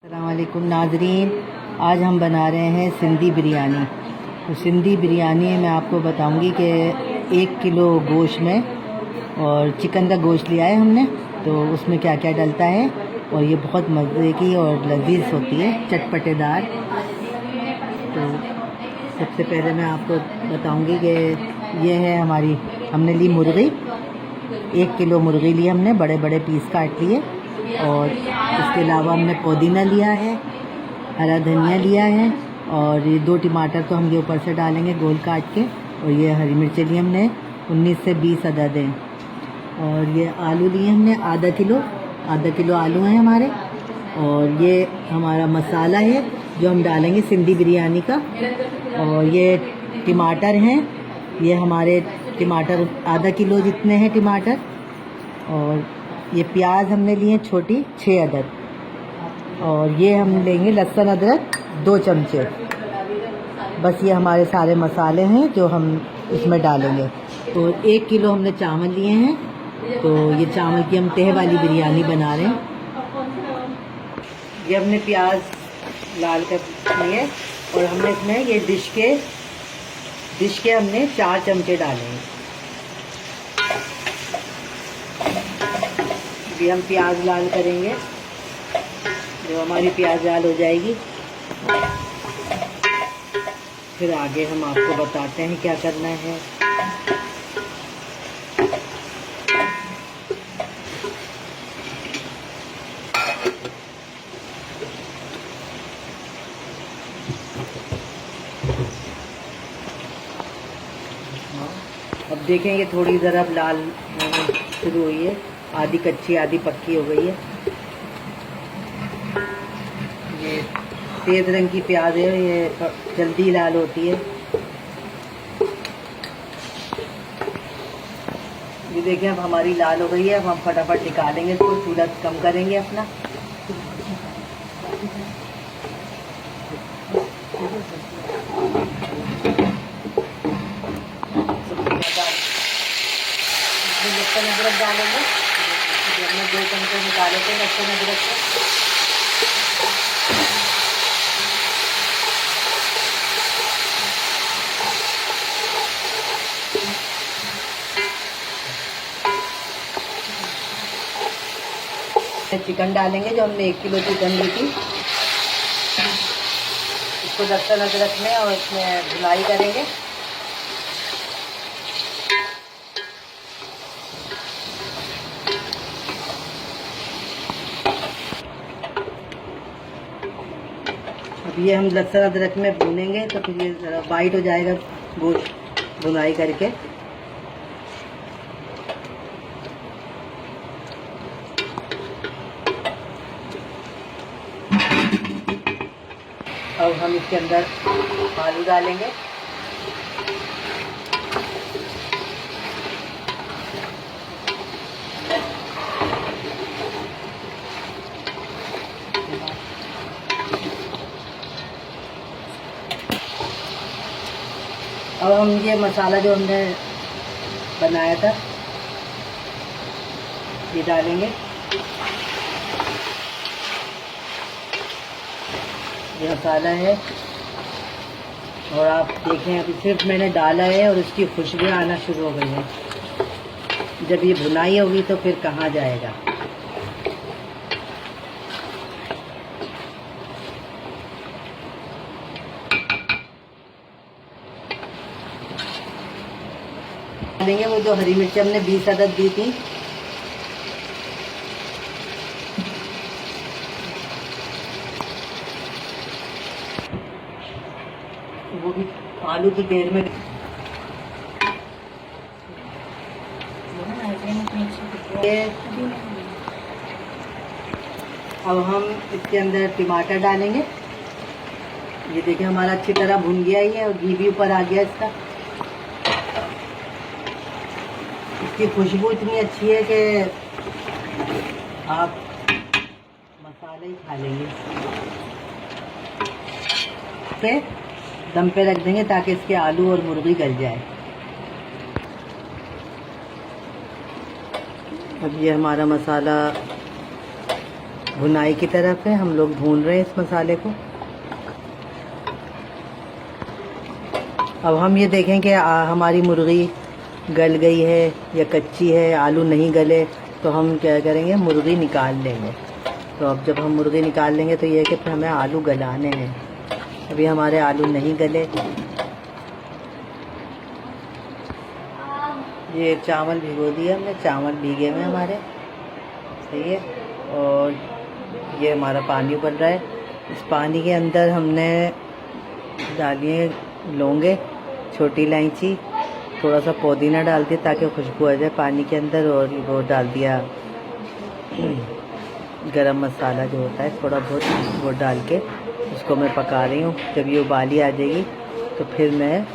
अस्सलाम वालेकुम नाजरीन, आज हम बना रहे हैं सिंधी बिरयानी। तो सिंधी बिरयानी मैं आपको बताऊंगी कि 1 किलो गोश्त में और चिकन का गोश्त लिया है हमने, तो उसमें क्या क्या डलता है और ये बहुत मज़े की और लजीज होती है, चटपटेदार। तो सबसे पहले मैं आपको बताऊंगी कि ये है हमारी, हमने ली मुर्गी, 1 किलो मुर्गी ली हमने, बड़े बड़े पीस काट लिए। और इसके अलावा हमने पुदीना लिया है, हरा धनिया लिया है और ये 2 टमाटर तो हम ये ऊपर से डालेंगे गोल काट के। और ये हरी मिर्चें ली हमने 19 से 20 अदद हैं। और ये आलू लिए हमने आधा किलो आलू हैं हमारे। और ये हमारा मसाला है जो हम डालेंगे सिंधी बिरयानी का। और ये टमाटर हैं, ये हमारे टमाटर आधा किलो जितने हैं टमाटर। और ये प्याज हमने लिए छोटी 6 अदद। और ये हम लेंगे लहसुन अदरक 2 चमचे। बस ये हमारे सारे मसाले हैं जो हम इसमें डालेंगे। तो 1 किलो हमने चावल लिए हैं, तो ये चावल की हम तह वाली बिरयानी बना रहे हैं। ये हमने प्याज लाल कर लिए और हमने इसमें ये डिश के हमने 4 चमचे डाले हैं। भी हम प्याज लाल करेंगे, जो हमारी प्याज लाल हो जाएगी फिर आगे हम आपको बताते हैं क्या करना है। अब देखेंगे थोड़ी ज़रा लाल शुरू हुई है, आधी कच्ची आधी पक्की हो गई है। ये तेज रंग की प्याज है, ये जल्दी लाल होती है। ये देखिए अब हमारी लाल हो गई है। अब हम फटाफट निकालेंगे इसको, चूल्हा कम करेंगे अपना। लहसुन अदरक डालेंगे, हमने 2 चमचे निकाले थे लहसुन अदरक के। चिकन डालेंगे, जो हमने 1 किलो चिकन ली थी, इसको लहसुन अदरक में और इसमें भुनाई करेंगे। अब ये हम लहसुन अदरक में भूनेंगे तो फिर ये ज़रा वाइट हो जाएगा गोश्त भुनाई करके। अब हम इसके अंदर आलू डालेंगे। अब हम ये मसाला जो हमने बनाया था ये डालेंगे। ये मसाला है और आप देखें अभी सिर्फ मैंने डाला है और उसकी खुशबू आना शुरू हो गई है। जब ये भुनाई होगी तो फिर कहाँ जाएगा। देंगे वो जो हरी मिर्च हमने 20 अदद दी थी, वो भी आलू की घेर में। अब हम इसके अंदर टमाटर डालेंगे। ये देखिए हमारा अच्छी तरह भुन गया ही है और घी भी ऊपर आ गया इसका। इसकी खुशबू इतनी अच्छी है कि आप मसाले ही खा लेंगे। पे दम पे रख देंगे ताकि इसके आलू और मुर्गी गल जाए। अब ये हमारा मसाला भुनाई की तरफ है, हम लोग भून रहे हैं इस मसाले को। अब हम ये देखें कि हमारी मुर्गी गल गई है या कच्ची है, आलू नहीं गले, तो हम क्या करेंगे, मुर्गी निकाल लेंगे। तो अब जब हम मुर्गी निकाल लेंगे तो ये है कि फिर हमें आलू गलाने हैं। अभी हमारे आलू नहीं गले। ये चावल भिगो दिए हमने, चावल भीगे हुए हमारे, सही है। और ये हमारा पानी उबल रहा है। इस पानी के अंदर हमने डालिए लौंगे, छोटी इलायची, थोड़ा सा पुदीना डाल दिया ताकि खुशबू आ जाए पानी के अंदर। और वो डाल दिया गरम मसाला जो होता है थोड़ा बहुत, वो डाल के उसको मैं पका रही हूँ। जब ये उबाली आ जाएगी तो फिर मैं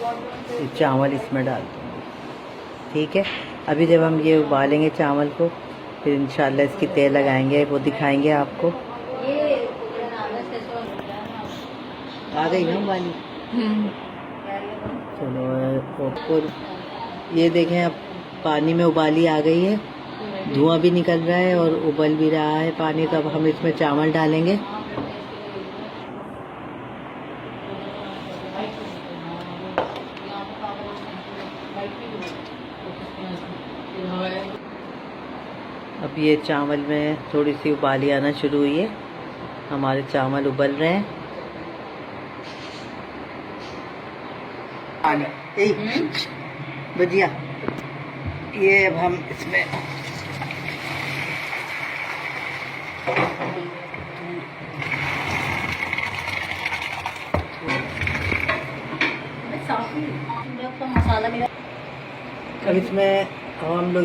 चावल इसमें डाल दूँगी, ठीक है। अभी जब हम ये उबालेंगे चावल को, फिर इंशाल्लाह इसकी तेल लगाएंगे, वो दिखाएंगे आपको। आ गई ना उबाली? चलो, और ये देखें अब पानी में उबाली आ गई है, धुआं भी निकल रहा है और उबल भी रहा है पानी। तो अब हम इसमें चावल डालेंगे। अब ये चावल में थोड़ी सी उबाली आना शुरू हुई है, हमारे चावल उबल रहे हैं। भजिया, ये अब हम इसमें मसाला मिला। अब इसमें हम लोग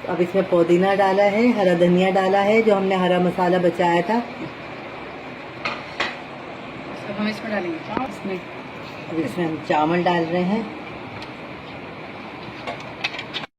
अब इसमें पुदीना डाला है, हरा धनिया डाला है, जो हमने हरा मसाला बचाया था, सब हम इसमें डालेंगे। अब इसमें हम चावल डाल रहे हैं।